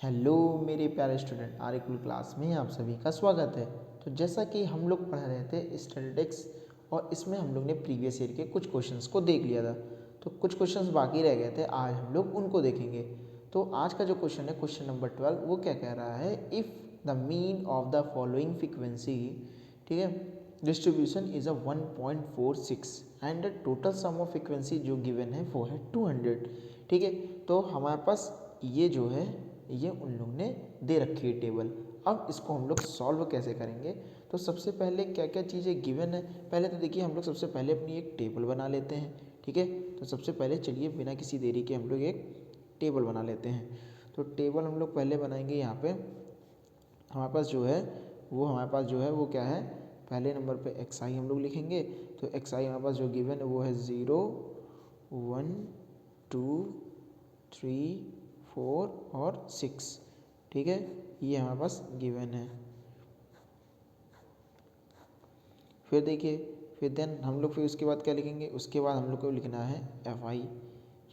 Hello मेरे प्यारे student, Aryakul class में आप सभी का स्वागत है। तो जैसा कि हम लोग पढ़ रहे थे स्टैटिस्टिक्स और इसमें हम लोग ने प्रीवियस ईयर के कुछ क्वेश्चंस को देख लिया था। तो कुछ क्वेश्चंस बाकी रह गए थे, आज हम लोग उनको देखेंगे। तो आज का जो क्वेश्चन है क्वेश्चन नंबर 12, वो क्या कह रहा है, if the mean of the following frequency, ठीक है, distribution is a 1.46 and the total sum of frequency जो गिवन है वो है 200। ठीक है, तो हमारे पास ये जो है ये उन लोग ने दे रखी है टेबल। अब इसको हम लोग सॉल्व कैसे करेंगे, तो सबसे पहले क्या क्या चीज़ें गिवन है, पहले तो देखिए हम लोग सबसे पहले अपनी एक टेबल बना लेते हैं। ठीक है, तो सबसे पहले चलिए बिना किसी देरी के हम लोग एक टेबल बना लेते हैं। तो टेबल हम लोग पहले बनाएंगे। यहाँ पे हमारे पास जो है वो क्या है, पहले नंबर पे एक्स आई हम लोग लिखेंगे। तो एक्स आई हमारे पास जो गिवन है वो है 0, 1, 2, 3, 4 और 6। ठीक है, ये हमारे पास गिवन है। फिर देखिए, फिर देन हम लोग फिर उसके बाद क्या लिखेंगे, उसके बाद हम लोग को लिखना है एफ आई।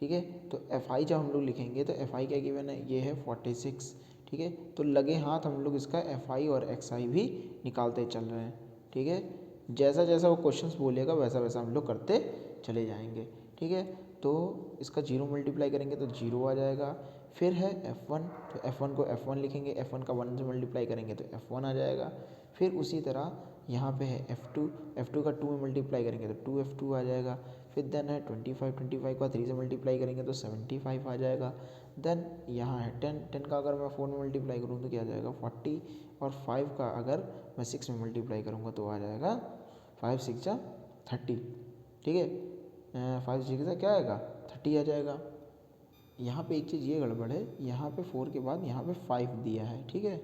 ठीक है, तो एफ आई जब हम लोग लिखेंगे तो एफ आई क्या गिवन है, ये है 46। ठीक है, तो लगे हाथ हम लोग इसका एफ आई और एक्स आई भी निकालते चल रहे हैं। ठीक है, जैसा जैसा वो क्वेश्चंस बोलेगा वैसा वैसा हम लोग करते चले जाएंगे। ठीक है, तो इसका 0 मल्टीप्लाई करेंगे तो 0 आ जाएगा। फिर है F1, तो F1 को F1 लिखेंगे, F1 का 1 से मल्टीप्लाई करेंगे तो F1 आ जाएगा। फिर उसी तरह यहाँ पे है F2, F2 का 2 में मल्टीप्लाई करेंगे तो 2F2 आ जाएगा। फिर देन है 25, 25 का 3 से मल्टीप्लाई करेंगे तो 75 आ जाएगा। देन यहाँ है 10, 10 का अगर मैं 4 में मल्टीप्लाई करूँ तो क्या आ जाएगा 40, और 5 का अगर मैं 6 में मल्टीप्लाई करूँगा तो आ जाएगा 5 6 जा 30। ठीक है, 5 6 जा क्या आएगा 30 आ जाएगा। यहाँ पे एक चीज़ ये गड़बड़ है, यहाँ पे 4 के बाद यहाँ पे 5 दिया है। ठीक है,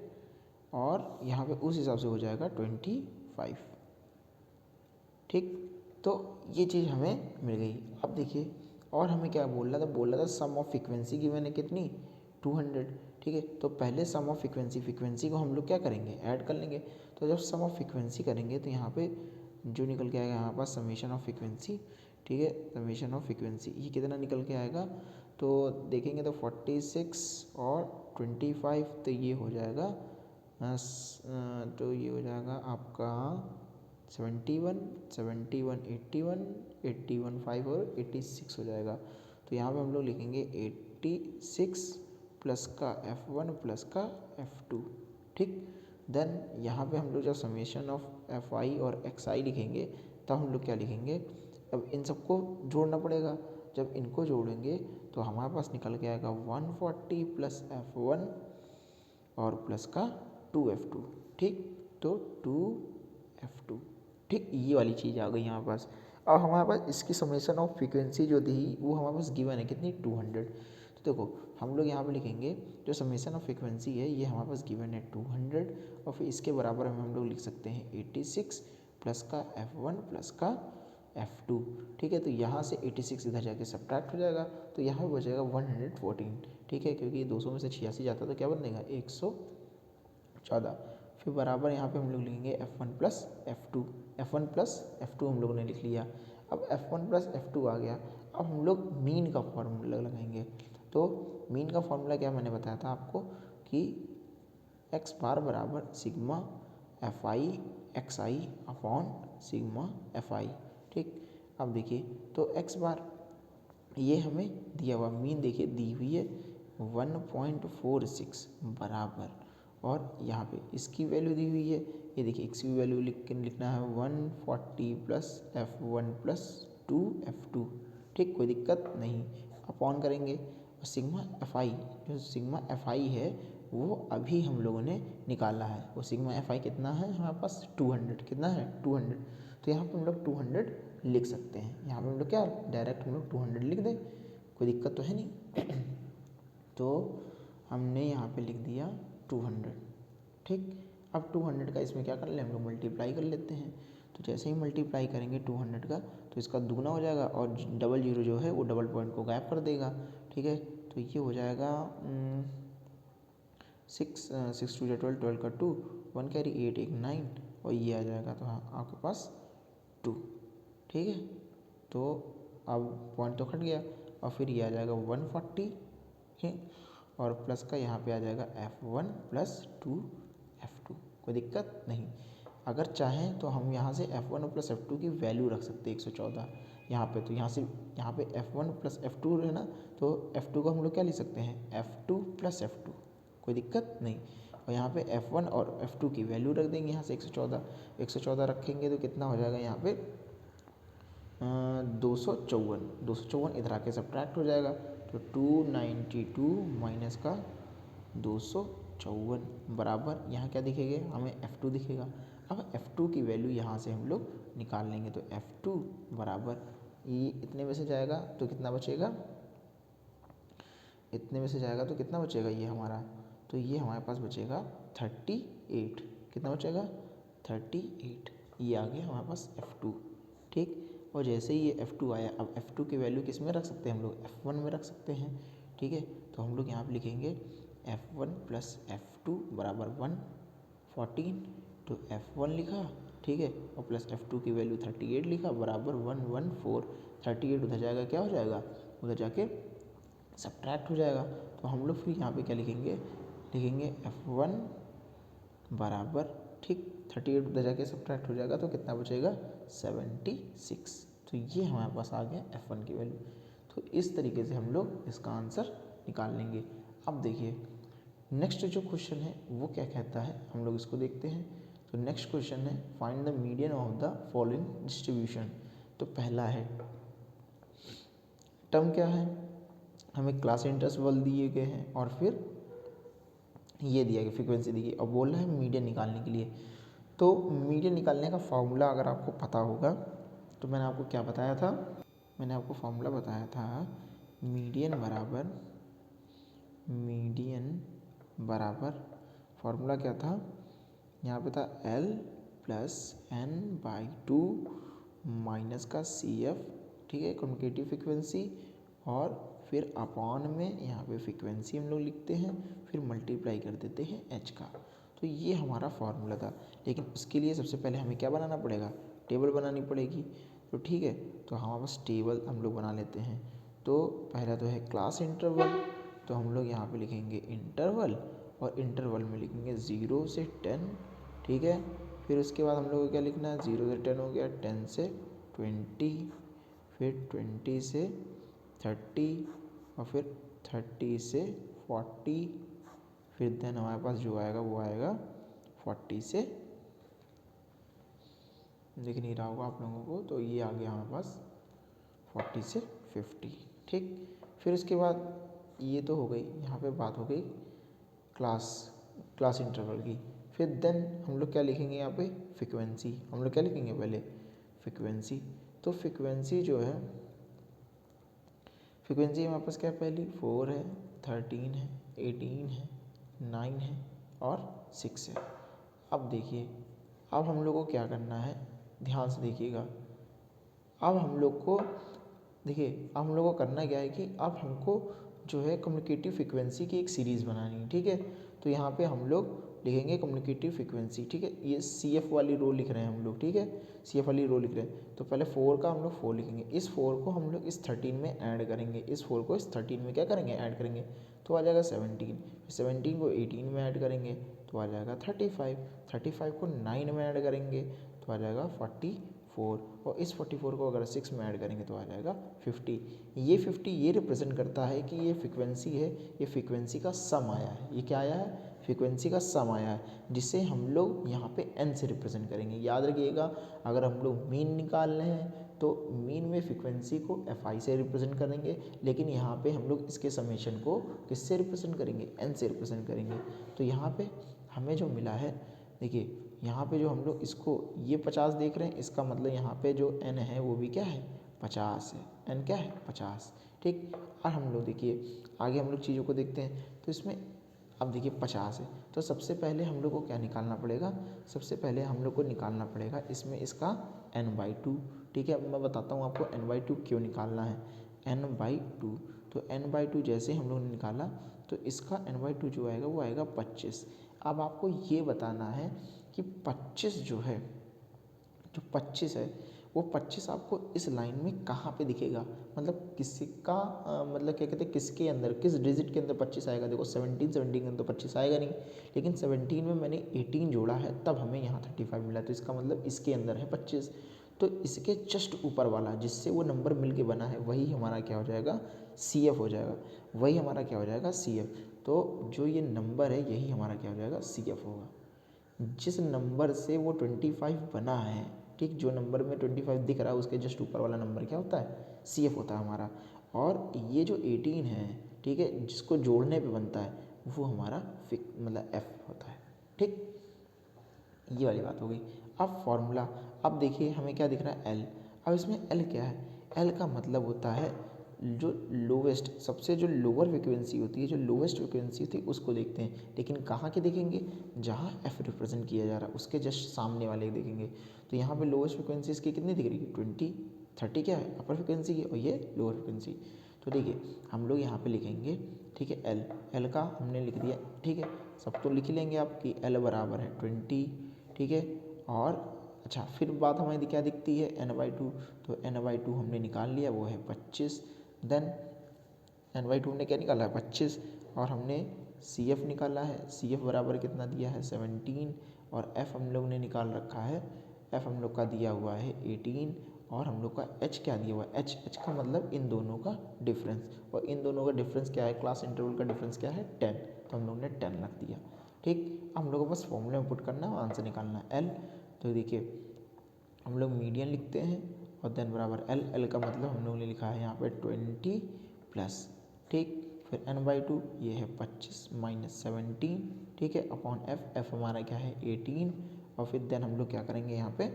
और यहाँ पे उस हिसाब से हो जाएगा 25। ठीक, तो ये चीज़ हमें मिल गई। अब देखिए, और हमें क्या बोल रहा था सम ऑफ फ्रीक्वेंसी की मैंने कितनी 200। ठीक है, तो पहले सम ऑफ फ्रीक्वेंसी को हम लोग क्या करेंगे, ऐड कर लेंगे। तो जब सम ऑफ फ्रीक्वेंसी करेंगे तो यहाँ पे जो निकल के आएगा यहाँ पास समेशन ऑफ फ्रीक्वेंसी। ठीक है, समेशन ऑफ फ्रीक्वेंसी ये कितना निकल के आएगा, तो देखेंगे तो 46 और 25, तो ये हो जाएगा तो ये हो जाएगा आपका 71, 71, 81, 81 5 और 86 हो जाएगा। तो यहाँ पे हम लोग लिखेंगे 86 प्लस का F1 प्लस का F2। ठीक, देन यहाँ पे हम लोग जब समेशन ऑफ एफ आई और एक्स आई लिखेंगे तब हम लोग क्या लिखेंगे, अब इन सबको जोड़ना पड़ेगा। जब इनको जोड़ेंगे तो हमारे पास निकल के आएगा 140 प्लस F1 और प्लस का 2F2। ठीक, तो 2F2। ठीक, ये वाली चीज़ आ गई यहाँ पास। अब हमारे पास इसकी समेशन ऑफ फ्रीक्वेंसी जो थी वो हमारे पास गिवन है कितनी 200। तो देखो हम लोग यहाँ पे लिखेंगे जो समेशन ऑफ फ्रीक्वेंसी है ये हमारे पास गिवन है 200, और फिर इसके बराबर में हम लोग लिख सकते हैं 86 प्लस का F1 प्लस का F2। ठीक है, तो यहाँ से 86 इधर जाके सब्ट्रैक्ट हो जाएगा, तो यहाँ पे बचेगा 114। ठीक है, क्योंकि 200 में से 86 जाता तो क्या बनेगा 114। फिर बराबर यहाँ पे हम लोग लिखेंगे F1 plus F2, F1 plus F2 हम लोगों ने लिख लिया। अब F1 प्लस F2 आ गया। अब हम लोग मीन का फॉर्मूला लगाएंगे। तो मीन का फॉर्मूला क्या मैंने बताया था आपको कि एक्स बार बराबर sigma F I x I upon sigma F I. ठीक, अब देखिए तो एक्स बार ये हमें दिया हुआ मीन देखिए दी हुई है 1.46 बराबर, और यहाँ पे इसकी वैल्यू दी हुई है, ये देखिए इसकी वैल्यू लिखना है 140 प्लस F1 प्लस 2F2। ठीक, कोई दिक्कत नहीं, अपॉन करेंगे। और सिग्मा एफ आई, जो सिग्मा एफ आई है वो अभी हम लोगों ने निकाला है, वो सिग्मा एफ आई कितना है हमारे पास 200, कितना है 200। तो यहाँ पे हम लोग 200 लिख सकते हैं। यहाँ पे हम लोग क्या डायरेक्ट हम लोग 200 लिख दें, कोई दिक्कत तो है नहीं। तो हमने यहाँ पे लिख दिया 200। ठीक, अब 200 का इसमें क्या कर ले हम लोग मल्टीप्लाई कर लेते हैं। तो जैसे ही मल्टीप्लाई करेंगे 200 का तो इसका दुगना हो जाएगा, और डबल जीरो जो है वो डबल पॉइंट को गायब कर देगा। ठीक है, तो ये हो जाएगा 6 2 12, 12 का 2, 1 कैरी 8 1 9, और ये आ जाएगा तो हाँ आपके पास 2। ठीक है, तो अब पॉइंट तो कट गया, और फिर ये आ जाएगा 140 है, और प्लस का यहाँ पे आ जाएगा F1 प्लस 2 F2, कोई दिक्कत नहीं। अगर चाहें तो हम यहाँ से F1 और प्लस F2 की वैल्यू रख सकते हैं 114 यहाँ पे। तो यहाँ पे F1 प्लस F2 है ना, तो F2 को हम लोग क्या लिख सकते हैं F2 प्लस F2, कोई दिक्कत नहीं। और यहाँ पे F1 और F2 की वैल्यू रख देंगे यहाँ से 114 रखेंगे तो कितना हो जाएगा यहाँ पे 254 इधर आके सब्ट्रैक्ट हो जाएगा। तो 292 माइनस का 254 बराबर यहाँ क्या दिखेगा हमें F2 दिखेगा। अब F2 की वैल्यू यहाँ से हम लोग निकाल लेंगे। तो F2 बराबर ये इतने में से जाएगा तो कितना बचेगा, इतने में से जाएगा तो कितना बचेगा ये हमारा, तो ये हमारे पास बचेगा 38। कितना बचेगा 38, ये आ गया हमारे पास F2। ठीक, और जैसे ही ये F2 आया, अब F2 की वैल्यू किस में रख सकते हैं हम लोग, F1 में रख सकते हैं। ठीक है, तो हम लोग यहाँ पे लिखेंगे F1 प्लस F2 बराबर 114। तो F1 लिखा, ठीक है, और प्लस F2 की वैल्यू 38 लिखा बराबर 114। 38 उधर जाएगा क्या हो जाएगा, उधर जाके सब्ट्रैक्ट हो जाएगा। तो हम लोग फिर यहाँ पे क्या लिखेंगे F1 बराबर, ठीक, 38 उधर जाके सब्ट्रैक्ट हो जाएगा तो कितना बचेगा 76। तो ये हमारे पास आ गया F1 की वैल्यू। तो इस तरीके से हम लोग इसका आंसर निकाल लेंगे। अब देखिए नेक्स्ट जो क्वेश्चन है वो क्या कहता है, हम लोग इसको देखते हैं। तो नेक्स्ट क्वेश्चन है find the median of the following distribution. तो पहला है टर्म क्या है, हमें क्लास इंटरवल दिए गए हैं और फिर ये दिया गया फ्रीक्वेंसी दी गई और बोल रहा है मीडियन निकालने के लिए। तो मीडियन निकालने का फॉर्मूला अगर आपको पता होगा तो मैंने आपको क्या बताया था, मैंने आपको फॉर्मूला बताया था मीडियन बराबर फॉर्मूला क्या था, यहाँ पे था L प्लस n/2 माइनस का CF, ठीक है, कम्युनिकेटिव फ्रिक्वेंसी, और फिर अपॉन में यहाँ पे फ्रिक्वेंसी हम लोग लिखते हैं, फिर मल्टीप्लाई कर देते हैं h का। तो ये हमारा फॉर्मूला था, लेकिन उसके लिए सबसे पहले हमें क्या बनाना पड़ेगा, टेबल बनानी पड़ेगी। तो ठीक है, तो हमारे पास टेबल हम लोग बना लेते हैं। तो पहला तो है क्लास इंटरवल, तो हम लोग यहाँ पे लिखेंगे इंटरवल, और इंटरवल में लिखेंगे 0 से 10, ठीक है। फिर उसके बाद हम लोग को क्या लिखना है, 0 से 10 हो गया, 10 से 20, फिर 20 से 30, और फिर 30 से 40, फिर देन हमारे पास जो आएगा वो आएगा 40 से, दिख नहीं रहा होगा आप लोगों को, तो ये आ गया हमारे पास 40 से 50, ठीक। फिर उसके बाद ये तो हो गई, यहाँ पे बात हो गई क्लास इंटरवल की। फिर देन हम लोग क्या लिखेंगे यहाँ पे, फ्रिक्वेंसी। हम लोग क्या लिखेंगे पहले, फ्रिक्वेंसी। तो फ्रिक्वेंसी जो है, फ्रिक्वेंसी हमारे पास क्या है, पहली 4 है, 13 है, 18 है, 9 है और 6 है। अब देखिए, अब हम लोग को क्या करना है, ध्यान से देखिएगा। अब हम लोग को देखिए, अब हम लोग को करना क्या है कि अब हमको जो है कम्युनिकेटिव फ्रिक्वेंसी की एक सीरीज़ बनानी है, ठीक है। तो यहाँ पे हम लोग लिखेंगे कम्युनिकेटिव फ्रिक्वेंसी, ठीक है। ये CF वाली रो लिख रहे हैं हम लोग, ठीक है, CF वाली रो लिख रहे हैं। तो पहले 4 का हम लोग 4 लिखेंगे, इस 4 को हम लोग इस 13 में ऐड करेंगे, इस 4 को इस 13 में क्या करेंगे, ऐड करेंगे, तो आ जाएगा 17। 17 को 18 में ऐड करेंगे तो आ जाएगा 35। 35 को 9 में ऐड करेंगे तो आ जाएगा 44, और इस 44 को अगर 6 में ऐड करेंगे तो आ जाएगा 50। ये 50 ये रिप्रेजेंट करता है कि ये फ्रिक्वेंसी है, ये फ्रिक्वेंसी का सम आया है। ये क्या आया है, फ्रिक्वेंसी का सम आया है, जिसे हम लोग यहाँ पे n से रिप्रेजेंट करेंगे। याद रखिएगा, अगर हम लोग मीन निकाल रहे हैं तो मीन में फ्रिक्वेंसी को fi से रिप्रेजेंट करेंगे, लेकिन यहाँ पे हम लोग इसके समेशन को किससे रिप्रेजेंट करेंगे, n से रिप्रेजेंट करेंगे। तो यहाँ पे हमें जो मिला है, देखिए यहाँ पे जो हम लोग इसको ये 50 देख रहे हैं, इसका मतलब यहाँ पे जो n है वो भी क्या है, 50 है। n क्या है, 50, ठीक। और हम लोग देखिए आगे हम लोग चीज़ों को देखते हैं। तो इसमें अब देखिए 50 है, तो सबसे पहले हम लोग को क्या निकालना पड़ेगा, सबसे पहले हम लोग को निकालना पड़ेगा इसमें इसका n/2, ठीक है। मैं बताता हूँ आपको n/2 क्यों निकालना है। n/2, तो n/2 जैसे हम लोग ने निकाला तो इसका n/2 जो आएगा वो आएगा 25। अब आपको ये बताना है कि 25 जो है, जो 25 है वो 25 आपको इस लाइन में कहाँ पे दिखेगा, मतलब किसका मतलब क्या कहते हैं किसके अंदर, किस डिजिट के अंदर 25 आएगा। देखो 17 के अंदर तो 25 आएगा नहीं, लेकिन 17 में मैंने 18 जोड़ा है तब हमें यहाँ 35 मिला, तो इसका मतलब इसके अंदर है 25। तो इसके जस्ट ऊपर वाला जिससे वो नंबर मिल के बना है वही हमारा क्या हो जाएगा, CF हो जाएगा, वही हमारा क्या हो जाएगा, CF। तो जो ये नंबर है यही हमारा क्या हो जाएगा, CF होगा। जिस नंबर से वो 25 बना है, ठीक, जो नंबर में 25 दिख रहा है उसके जस्ट ऊपर वाला नंबर क्या होता है, CF होता है हमारा। और ये जो 18 है, ठीक है, जिसको जोड़ने पे बनता है वो हमारा मतलब F होता है, ठीक, ये वाली बात हो गई। अब फॉर्मूला, अब देखिए हमें क्या दिख रहा है, L। अब इसमें L क्या है, L का मतलब होता है जो लोवेस्ट, सबसे जो लोअर फ्रिक्वेंसी होती है, जो लोवेस्ट फ्रिक्वेंसी होती है उसको देखते हैं। लेकिन कहाँ के देखेंगे, जहाँ F रिप्रेजेंट किया जा रहा है उसके जस्ट सामने वाले देखेंगे। तो यहाँ पे लोवेस्ट फ्रिक्वेंसी इसकी कितनी दिख रही है, 20, 30 क्या है अपर फ्रिक्वेंसी की, और ये लोअर फ्रिक्वेंसी। तो देखिए हम लोग यहाँ पे लिखेंगे, ठीक है, L का हमने लिख दिया, ठीक है, सब तो लिख लेंगे आप कि L बराबर है 20, ठीक है। और अच्छा फिर बात हमें क्या दिखती है, n/2, तो n/2 हमने निकाल लिया, वो है 25। देन n/2 हमने क्या निकाला है, 25, और हमने CF निकाला है, CF बराबर कितना दिया है, 17, और F हम लोग ने निकाल रखा है, F हम लोग का दिया हुआ है 18, और हम लोग का H क्या दिया हुआ है, H का मतलब इन दोनों का डिफरेंस, और इन दोनों का डिफरेंस क्या है, क्लास इंटरवल का डिफरेंस क्या है, 10, तो हम लोग ने 10 रख दिया, ठीक। हम लोग को बस फॉर्मूले में पुट करना है, आंसर निकालना है L। तो देखिए हम लोग मीडियन लिखते हैं और देन बराबर L का मतलब हम लोगों ने लिखा है यहाँ पे 20 प्लस, ठीक, फिर n/2 ये है 25 माइनस 17, ठीक है, अपॉन F हमारा क्या है 18, और फिर देन हम लोग क्या करेंगे यहाँ पे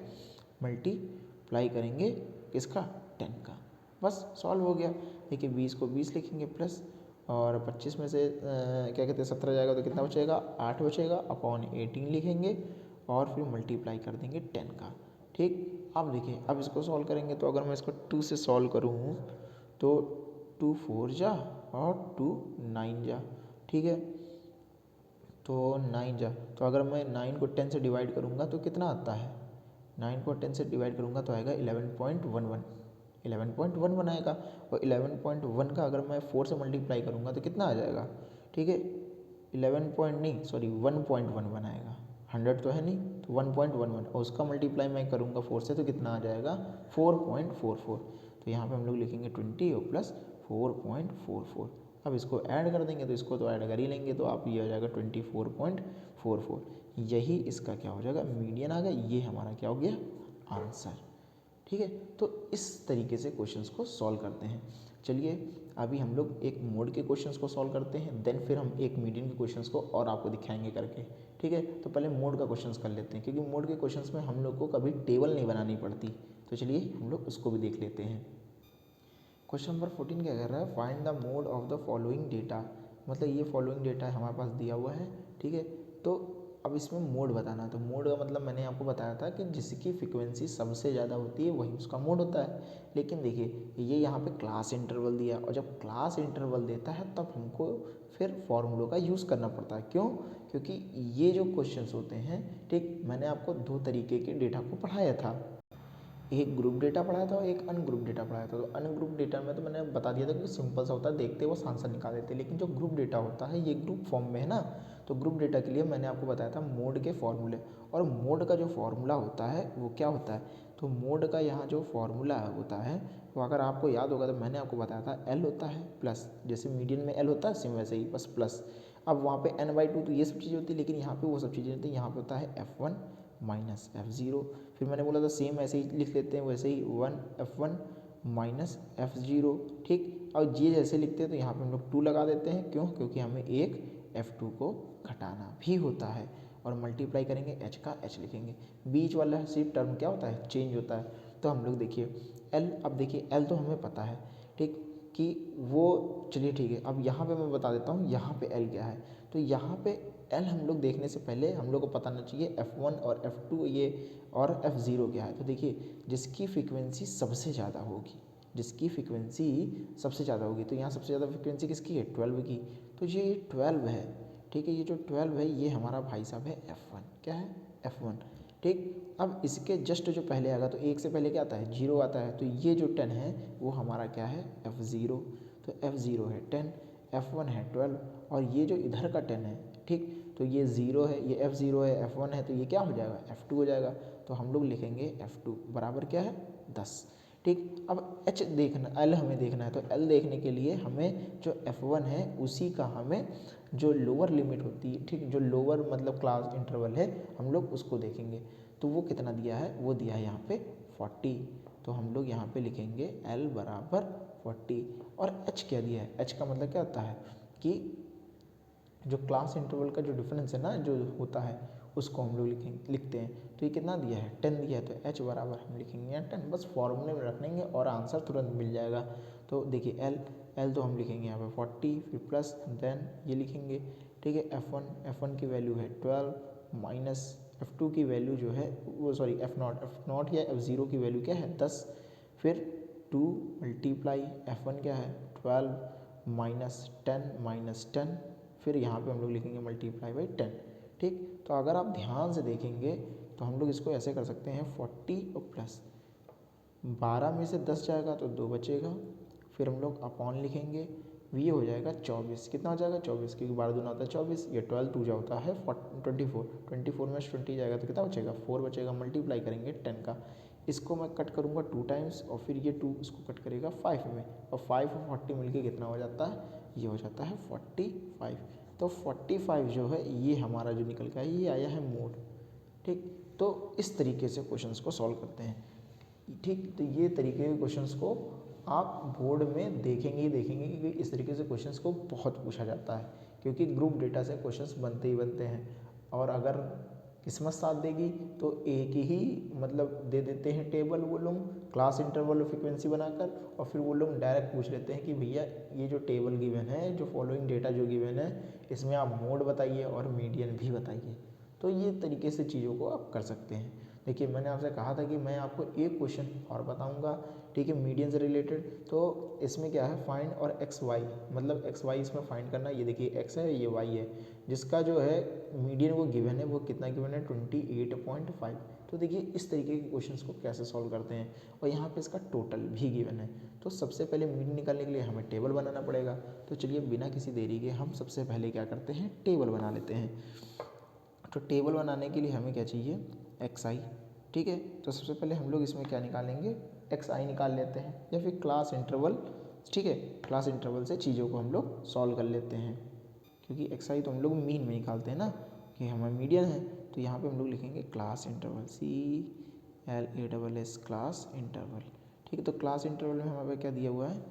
मल्टीप्लाई करेंगे किसका, 10 का, बस सॉल्व हो गया। देखिए 20 को 20 लिखेंगे प्लस, और 25 में से क्या कहते हैं 17 जाएगा तो कितना बचेगा, 8 बचेगा, अपॉन 18 लिखेंगे और फिर मल्टीप्लाई कर देंगे 10 का, ठीक। अब देखिए अब इसको सॉल्व करेंगे, तो अगर मैं इसको 2 से सॉल्व करूँ तो 2 4 जा और 2 9 जा, ठीक है, तो 9 जा, तो अगर मैं 9 को 10 से डिवाइड करूँगा तो कितना आता है, 9 को 10 से डिवाइड करूँगा तो आएगा 11.11, 11.11 आएगा, और 11.1 का अगर मैं 4 से मल्टीप्लाई करूँगा तो कितना आ जाएगा, ठीक है, 1.1 आएगा, 100 तो है नहीं, तो 1.11, और उसका मल्टीप्लाई मैं करूँगा 4 से तो कितना आ जाएगा 4.44। तो यहाँ पे हम लोग लिखेंगे 20 और प्लस 4.44। अब इसको ऐड कर देंगे, तो इसको तो ऐड कर ही लेंगे, तो आप ये हो जाएगा 24.44। यही इसका क्या हो जाएगा, मीडियन आ गया, ये हमारा क्या हो गया, आंसर, ठीक है। तो इस तरीके से क्वेश्चंस को सॉल्व करते हैं। चलिए अभी हम लोग एक मोड के क्वेश्चंस को सॉल्व करते हैं, देन फिर हम एक मीडियन के क्वेश्चंस को और आपको दिखाएंगे करके, ठीक है। तो पहले मोड का क्वेश्चंस कर लेते हैं, क्योंकि मोड के क्वेश्चंस में हम लोग को कभी टेबल नहीं बनानी पड़ती। तो चलिए हम लोग उसको भी देख लेते हैं। क्वेश्चन नंबर 14 क्या कह रहा है, find the mode of the following data, मतलब ये फॉलोइंग डेटा हमारे पास दिया हुआ है, ठीक है। तो अब इसमें मोड बताना, तो मोड का मतलब मैंने आपको बताया था कि जिसकी फ्रिक्वेंसी सबसे ज़्यादा होती है वही उसका मोड होता है। लेकिन देखिए ये यहाँ पे क्लास इंटरवल दिया, और जब क्लास इंटरवल देता है तब हमको फिर फॉर्मूलों का यूज़ करना पड़ता है। क्यों? क्योंकि ये जो क्वेश्चंस होते हैं, ठीक, मैंने आपको 2 तरीके के डेटा को पढ़ाया था, एक ग्रुप डेटा पढ़ाया था और एक अनग्रुप डेटा पढ़ाया था। तो अनग्रुप डेटा में तो मैंने बता दिया था कि सिंपल सा होता है, देखते वो आंसर निकाल देते, लेकिन जो ग्रुप डेटा होता है ये ग्रुप फॉर्म में है ना, तो ग्रुप डेटा के लिए मैंने आपको बताया था मोड के फॉर्मूले, और मोड का जो फॉर्मूला होता है वो क्या होता है, तो मोड का यहाँ जो फॉर्मूला होता है वो अगर आपको याद होगा तो मैंने आपको बताया था L होता है प्लस, जैसे मीडियन में L होता है सेम वैसे ही बस प्लस। अब वहाँ पे n/2 तो ये सब चीज़ें होती है, लेकिन यहाँ पे वो सब चीज़ें होती है, यहाँ पे होता है F1 माइनस F0। फिर मैंने बोला था सेम ऐसे ही लिख लेते हैं, वैसे ही F1 माइनस F0, ठीक। और ये जैसे लिखते हैं तो यहाँ पे हम लोग 2 लगा देते हैं, क्यों? क्योंकि हमें एक F2 को घटाना भी होता है, और मल्टीप्लाई करेंगे H का H लिखेंगे, बीच वाला सिर्फ टर्म क्या होता है, चेंज होता है। तो हम लोग देखिए L, अब देखिए L तो हमें पता है, ठीक, कि वो, चलिए ठीक है, अब यहाँ पे मैं बता देता हूँ यहाँ पे L क्या है। तो यहाँ पे L हम लोग देखने से पहले हम लोग को पता होना चाहिए F1 और F2 ये और F0 क्या है। तो देखिए जिसकी फ्रिक्वेंसी सबसे ज़्यादा होगी, जिसकी फ्रिक्वेंसी सबसे ज़्यादा होगी, तो यहाँ सबसे ज़्यादा फ्रिक्वेंसी किसकी है, 12 की, तो ये 12 है, ठीक है। ये जो 12 है ये हमारा भाई साहब है F1, क्या है, F1। ठीक। अब इसके जस्ट जो पहले आएगा तो 1 से पहले क्या आता है 0 आता है, तो ये जो 10 है वो हमारा क्या है F0, तो F0 है 10, F1 है 12 और ये जो इधर का 10 है, ठीक, तो ये 0 है, ये F0 है, F1 है, तो ये क्या हो जाएगा F2 हो जाएगा। तो हम लोग लिखेंगे F2 बराबर क्या है 10, ठीक। अब H देखना, L हमें देखना है, तो L देखने के लिए हमें जो F1 है उसी का हमें जो लोअर लिमिट होती है, ठीक, जो लोअर मतलब क्लास इंटरवल है हम लोग उसको देखेंगे। तो वो कितना दिया है, वो दिया है यहाँ पे 40, तो हम लोग यहाँ पे लिखेंगे L बराबर 40। और H क्या दिया है, H का मतलब क्या होता है कि जो क्लास इंटरवल का जो डिफरेंस है ना जो होता है उसको हम लोग लिखते हैं। तो ये कितना दिया है 10 दिया है, तो H बराबर हम लिखेंगे यहाँ 10, बस फॉर्मूले में रख लेंगे और आंसर तुरंत मिल जाएगा। तो देखिए L तो हम लिखेंगे यहाँ पे 40, फिर प्लस देन ये लिखेंगे, ठीक है। F1 की वैल्यू है 12 माइनस F2 की वैल्यू जो है वो सॉरी F0 या F0 की वैल्यू क्या है 10, फिर 2 मल्टीप्लाई F1 क्या है 12 माइनस 10, फिर यहाँ पे हम लोग लिखेंगे मल्टीप्लाई बाई 10, ठीक। तो अगर आप ध्यान से देखेंगे तो हम लोग इसको ऐसे कर सकते हैं 40 और प्लस 12 में से 10 जाएगा तो 2 बचेगा, फिर हम लोग अपॉन लिखेंगे, ये हो जाएगा 24, कितना हो जाएगा 24, क्योंकि 12 दूना होता है 24, ये 12 टू जा होता है 24 में 20 जाएगा तो कितना बचेगा 4 बचेगा, मल्टीप्लाई करेंगे 10 का, इसको मैं कट करूँगा 2 टाइम्स और फिर ये 2 इसको कट करेगा 5 में, और 5 और 40 मिलके कितना हो जाता है, ये हो जाता है 45। तो 45 जो है ये हमारा जो निकल का है ये आया है मोड, ठीक। तो इस तरीके से क्वेश्चंस को सॉल्व करते हैं, ठीक। तो ये तरीके के क्वेश्चंस को आप बोर्ड में देखेंगे ही देखेंगे, क्योंकि इस तरीके से क्वेश्चंस को बहुत पूछा जाता है, क्योंकि ग्रुप डेटा से क्वेश्चंस बनते ही बनते हैं। और अगर किस्मत साथ देगी तो एक ही मतलब दे देते हैं टेबल वो लोग क्लास इंटरवल और फ्रिक्वेंसी बनाकर, और फिर वो लोग डायरेक्ट पूछ लेते हैं कि भैया ये जो टेबल गिवन है, जो फॉलोइंग डेटा जो गिवन है, इसमें आप मोड बताइए और मीडियन भी बताइए। तो ये तरीके से चीज़ों को आप कर सकते हैं। देखिए मैंने आपसे कहा था कि मैं आपको एक क्वेश्चन और बताऊंगा, ठीक है, मीडियन से रिलेटेड। तो इसमें क्या है फाइंड और एक्स वाई, मतलब एक्स वाई इसमें फाइंड करना, ये देखिए एक्स है ये वाई है, जिसका जो है मीडियन वो गिवन है, वो कितना गिवन है 28.5। तो देखिए इस तरीके के क्वेश्चंस को कैसे सॉल्व करते हैं, और यहाँ पे इसका टोटल भी गिवन है। तो सबसे पहले मीडियन निकालने के लिए हमें टेबल बनाना पड़ेगा। तो चलिए बिना किसी देरी के हम सबसे पहले क्या करते हैं, टेबल बना लेते हैं। तो टेबल बनाने के लिए हमें क्या चाहिए, एक्स आई, ठीक है। तो सबसे पहले हम लोग इसमें क्या निकालेंगे, एक्स आई निकाल लेते हैं, या फिर क्लास इंटरवल, ठीक है, क्लास इंटरवल से चीज़ों को हम लोग सॉल्व कर लेते हैं, क्योंकि एक्स आई तो हम लोग मीन में निकालते हैं ना, कि हमारा मीडियन है। तो यहाँ पे हम लोग लिखेंगे class interval, CLASS class interval, ठीक है। तो क्लास इंटरवल में हमारे पास क्या दिया हुआ है,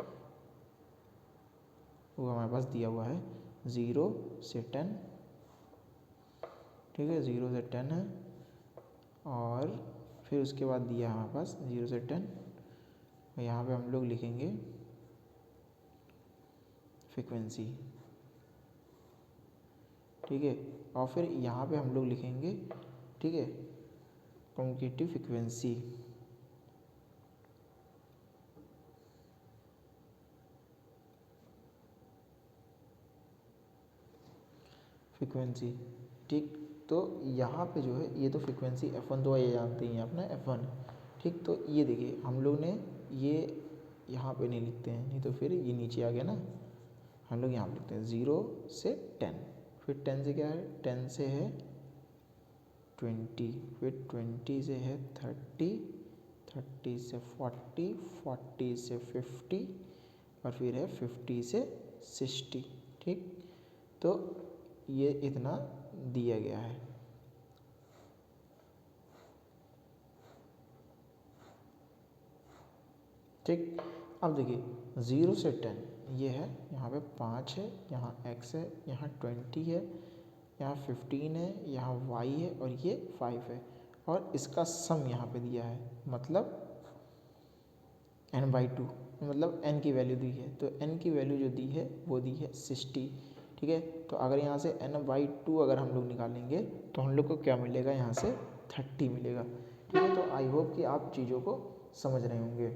वो हमारे पास दिया हुआ है 0 से 10, ठीक है, 0 से 10 है, और फिर उसके बाद दिया है हमारे पास 0 से 10, और यहाँ पे हम लोग लिखेंगे फ्रिक्वेंसी, ठीक है, और फिर यहाँ पे हम लोग लिखेंगे, ठीक है, कम्युनिकेटिव फ्रिक्वेंसी, ठीक। तो यहाँ पे जो है ये तो फ्रिक्वेंसी F1 तो ये जानते ही हैं अपना F1, ठीक। तो ये देखिए हम लोग ने ये यहाँ पे नहीं लिखते हैं, नहीं तो फिर ये नीचे आ गया ना, हम लोग यहाँ पे लिखते हैं 0 से 10, फिर 10 से क्या है, 10 से है 20, फिर 20 से है 30, 30 से 40, 40 से 50, और फिर है 50 से 60, ठीक। तो ये इतना दिया गया है, ठीक। अब देखिए 0 से 10 ये है, यहाँ पे 5 है, यहाँ x है, यहाँ 20 है, यहाँ 15 है, यहाँ y है, और ये 5 है, और इसका सम यहाँ पे दिया है, मतलब n/2, मतलब n की वैल्यू दी है। तो n की वैल्यू जो दी है वो दी है 60, ठीक है। तो अगर यहाँ से n/2 अगर हम लोग निकालेंगे तो हम लोग को क्या मिलेगा, यहाँ से 30 मिलेगा, ठीक है। तो आई होप कि आप चीज़ों को समझ रहे होंगे।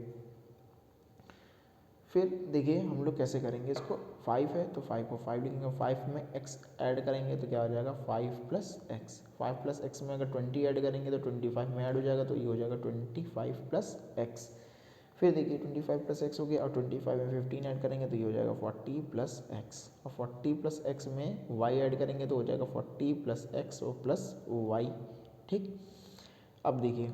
फिर देखिए हम लोग कैसे करेंगे इसको, 5 है तो 5 को 5 लिखेंगे, 5 में x ऐड करेंगे तो क्या हो जाएगा 5 प्लस एक्स, 5 प्लस एक्स में अगर 20 ऐड करेंगे तो 25 में ऐड हो जाएगा, तो ये हो जाएगा 25 प्लस एक्स। फिर देखिए 25 प्लस एक्स हो गया, और 25 में 15 ऐड करेंगे तो ये हो जाएगा 40 प्लस एक्स, और 40 प्लस एक्स में y ऐड करेंगे तो हो जाएगा 40 प्लस एक्स और प्लस वाई। ठीक, अब देखिए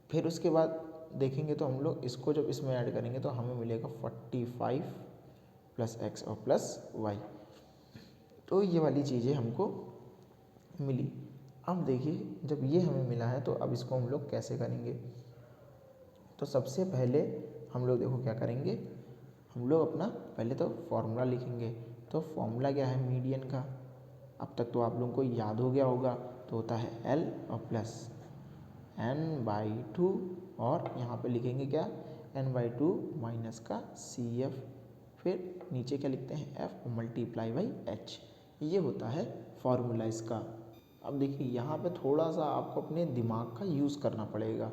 फिर उसके बाद देखेंगे तो हम लोग इसको जब इसमें ऐड करेंगे तो हमें मिलेगा 45 प्लस एक्स और प्लस वाई। तो ये वाली चीज़ें हमको मिली। अब देखिए जब ये हमें मिला है तो अब इसको हम लोग कैसे करेंगे, तो सबसे पहले हम लोग देखो क्या करेंगे, हम लोग अपना पहले तो फॉर्मूला लिखेंगे। तो फॉर्मूला क्या है मीडियन का, अब तक तो आप लोगों को याद हो गया होगा, तो होता है L और प्लस n/2, और यहाँ पे लिखेंगे क्या n/2 माइनस का CF, फिर नीचे क्या लिखते हैं F मल्टीप्लाई बाई H। ये होता है फॉर्मूला इसका। अब देखिए यहाँ पे थोड़ा सा आपको अपने दिमाग का यूज़ करना पड़ेगा।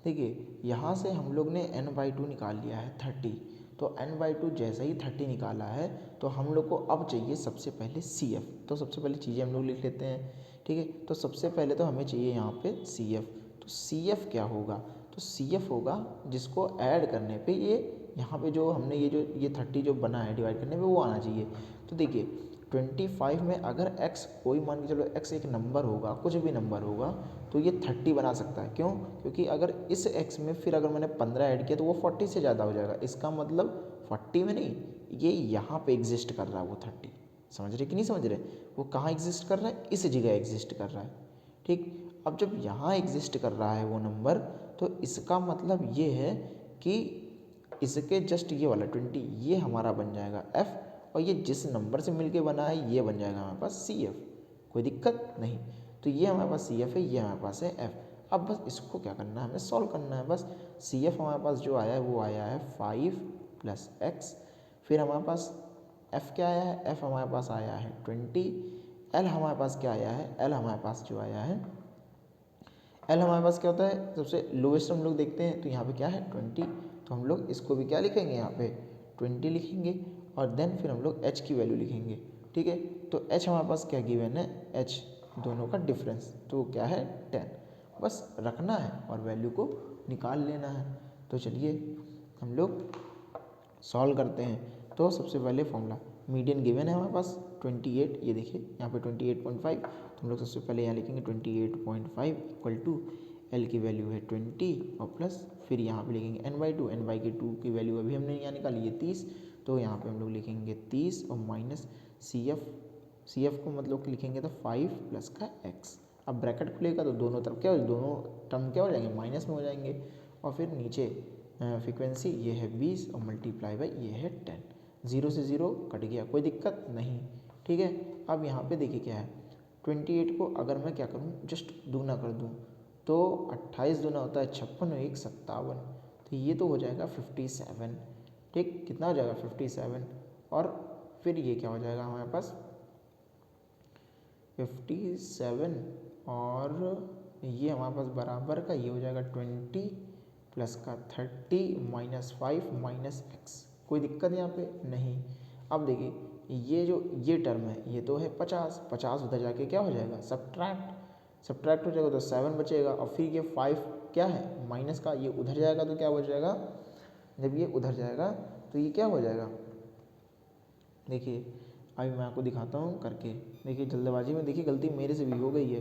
देखिए यहाँ से हम लोग ने n/2 निकाल लिया है 30, तो n/2 जैसे ही 30 निकाला है तो हम लोग को अब चाहिए सबसे पहले CF। तो सबसे पहले चीज़ें हम लोग लिख लेते हैं, ठीक है। तो सबसे पहले तो हमें चाहिए यहाँ पे CF। तो CF क्या होगा, तो CF होगा जिसको ऐड करने पे ये यहाँ पे जो हमने ये 30 जो बना है डिवाइड करने पे वो आना चाहिए। तो देखिए 25 में अगर x कोई मान के चलो x एक नंबर होगा, कुछ भी नंबर होगा, तो ये 30 बना सकता है। क्यों, क्योंकि अगर इस x में फिर अगर मैंने 15 ऐड किया तो वो 40 से ज़्यादा हो जाएगा। इसका मतलब 40 में नहीं, ये यहाँ पे एग्जिस्ट कर रहा है वो 30। समझ रहे कि नहीं समझ रहे, वो कहाँ एग्जिस्ट कर रहा है, इस जगह एग्जिस्ट कर रहा है। ठीक, अब जब यहाँ एग्जिस्ट कर रहा है वो नंबर, तो इसका मतलब ये है कि इसके जस्ट ये वाला 20 ये हमारा बन जाएगा f, और ये जिस नंबर से मिलके बना है ये बन जाएगा हमारे पास CF। कोई दिक्कत नहीं, तो ये हमारे पास CF है, ये हमारे पास है F। अब बस इसको क्या करना है, हमें सॉल्व करना है। बस CF हमारे पास जो आया है वो आया है 5 प्लस एक्स, फिर हमारे पास F क्या आया है, F हमारे पास आया है 20, L हमारे पास क्या आया है, L हमारे पास जो आया है, L हमारे पास क्या होता है, सबसे लोएस्ट हम लोग देखते हैं तो यहाँ पे क्या है 20, तो हम लोग इसको भी क्या लिखेंगे यहाँ पे 20 लिखेंगे, और देन फिर हम लोग h की वैल्यू लिखेंगे। ठीक है, तो h हमारे पास क्या गिवन है, h दोनों का डिफरेंस, तो क्या है 10, बस रखना है और वैल्यू को निकाल लेना है। तो चलिए हम लोग सॉल्व करते हैं। तो सबसे पहले फॉर्मूला मीडियन गिवन है हमारे पास 28, ये देखिए यहाँ पे 28.5, तो हम लोग सबसे पहले यहाँ लिखेंगे 28.5 इक्वल टू L की वैल्यू है 20 और प्लस फिर यहाँ पे लिखेंगे n/2, n/2 की वैल्यू अभी हमने यहाँ निकाली है 30, तो यहाँ पे हम लोग लिखेंगे 30 और माइनस CF को मतलब लिखेंगे तो 5 प्लस का x। अब ब्रैकेट खुलेगा तो दोनों तरफ क्या हो, दोनों टर्म क्या हो जाएंगे, माइनस में हो जाएंगे, और फिर नीचे फ्रीक्वेंसी ये है 20 और मल्टीप्लाई बाई ये है 10, 0 से 0 कट गया, कोई दिक्कत नहीं। ठीक है, अब यहाँ पे देखिए क्या है 28 को अगर मैं क्या करूँ जस्ट दूना कर दूँ तो 28 दूना होता है 56 और 1 57, तो ये तो हो जाएगा 57। ठीक, कितना हो जाएगा 57, और फिर ये क्या हो जाएगा हमारे पास 57, और ये हमारे पास बराबर का ये हो जाएगा 20 प्लस का 30 माइनस 5 माइनस एक्स। कोई दिक्कत यहाँ पे नहीं। अब देखिए ये टर्म है, ये तो है 50, 50 उधर जाके क्या हो जाएगा सब्ट्रैक्ट हो जाएगा, तो 7 बचेगा, और फिर ये 5 क्या है माइनस का, ये उधर जाएगा तो क्या हो जाएगा, जब ये उधर जाएगा तो ये क्या हो जाएगा, देखिए अभी मैं आपको दिखाता हूँ करके। देखिए जल्दबाजी में देखिए गलती मेरे से भी हो गई है,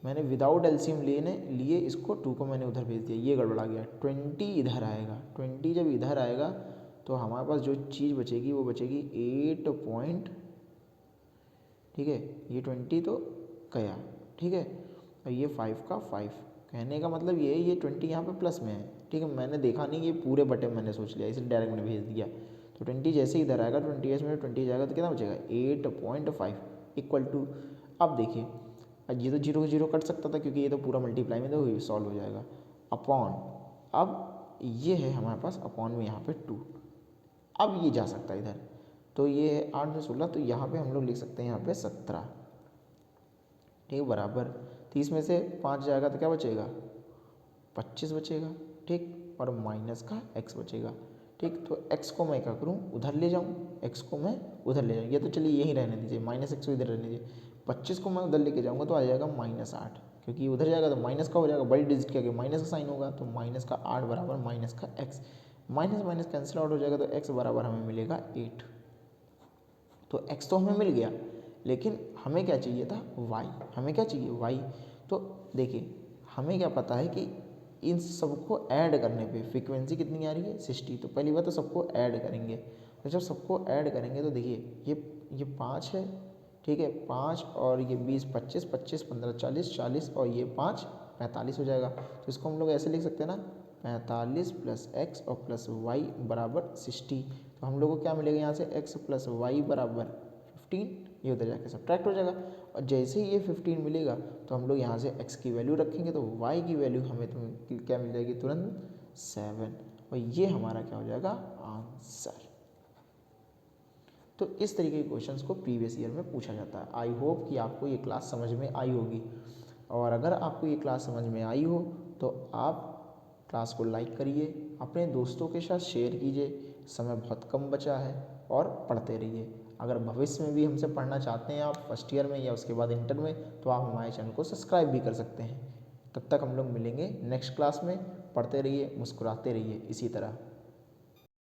मैंने विदाउट एलसीएम लिए इसको 2 को मैंने उधर भेज दिया, ये गड़बड़ा गया। 20 इधर आएगा, 20 जब इधर आएगा तो हमारे पास जो चीज़ बचेगी वो बचेगी 8 पॉइंट, ठीक है, ये 20 तो गया, ठीक है, और ये 5 का 5, कहने का मतलब ये है ये 20 यहाँ पे प्लस में है। ठीक है, मैंने देखा नहीं, ये पूरे बटे मैंने सोच लिया, इसलिए डायरेक्ट मैंने भेज दिया। तो 20 जैसे इधर आएगा 20 में 20 जाएगा तो कितना बचेगा 8.5 इक्वल टू, अब देखिए ये तो 0 0 कट सकता था क्योंकि ये तो पूरा मल्टीप्लाई में तो सॉल्व हो जाएगा, अपॉन, अब ये है हमारे पास अपॉन में यहाँ पे 2, अब ये जा सकता है इधर, तो ये है 8 में 16, तो यहाँ पे हम लोग लिख सकते हैं यहाँ पे 17, ठीक है, बराबर 30 में से 5 जाएगा तो क्या बचेगा 25 बचेगा, ठीक, और माइनस का x बचेगा। ठीक। तो x को मैं क्या करूँ, उधर ले जाऊँ, x को मैं उधर ले जाऊँ, ये तो चलिए यही रहने दीजिए, -x को इधर रहने दीजिए। 25 को मैं उधर लेके जाऊँगा तो आ जाएगा -8, क्योंकि उधर जाएगा तो माइनस का हो जाएगा, बड़ी डिजिट के आगे माइनस का साइन होगा, तो -8 बराबर -x, minus minus cancel out हो जाएगा, तो x बराबर हमें मिलेगा 8। तो x तो हमें मिल गया, लेकिन हमें क्या चाहिए था, y, हमें क्या चाहिए, y। तो देखिए हमें क्या पता है कि इन सबको ऐड करने पे फ्रीक्वेंसी कितनी आ रही है, 60। तो पहली बात तो सबको ऐड करेंगे, तो जब सबको ऐड करेंगे तो देखिए ये 5 है, ठीक है, 5 और ये 20, 25, 25, 15, 40, 40 और ये 5, 45 हो जाएगा। तो इसको हम लोग ऐसे लिख सकते हैं ना, 45 + x और +y बराबर 60। तो हम लोग को क्या मिलेगा यहाँ से, x + y बराबर 15, ये उधर जाके सब्ट्रैक्ट हो जाएगा। और जैसे ही ये 15 मिलेगा तो हम लोग यहाँ से x की वैल्यू रखेंगे, तो y की वैल्यू हमें तो क्या मिल जाएगी तुरंत, 7। और ये हमारा क्या हो जाएगा, आंसर। तो इस तरीके के क्वेश्चंस को प्रीवियस ईयर में पूछा जाता है। आई होप कि आपको ये क्लास समझ में आई होगी, और अगर आपको ये क्लास समझ में आई हो तो आप क्लास को लाइक करिए, अपने दोस्तों के साथ शेयर कीजिए, समय बहुत कम बचा है, और पढ़ते रहिए। अगर भविष्य में भी हमसे पढ़ना चाहते हैं आप, फर्स्ट ईयर में या उसके बाद इंटर में, तो आप हमारे चैनल को सब्सक्राइब भी कर सकते हैं। तब तक हम लोग मिलेंगे नेक्स्ट क्लास में। पढ़ते रहिए, मुस्कुराते रहिए इसी तरह।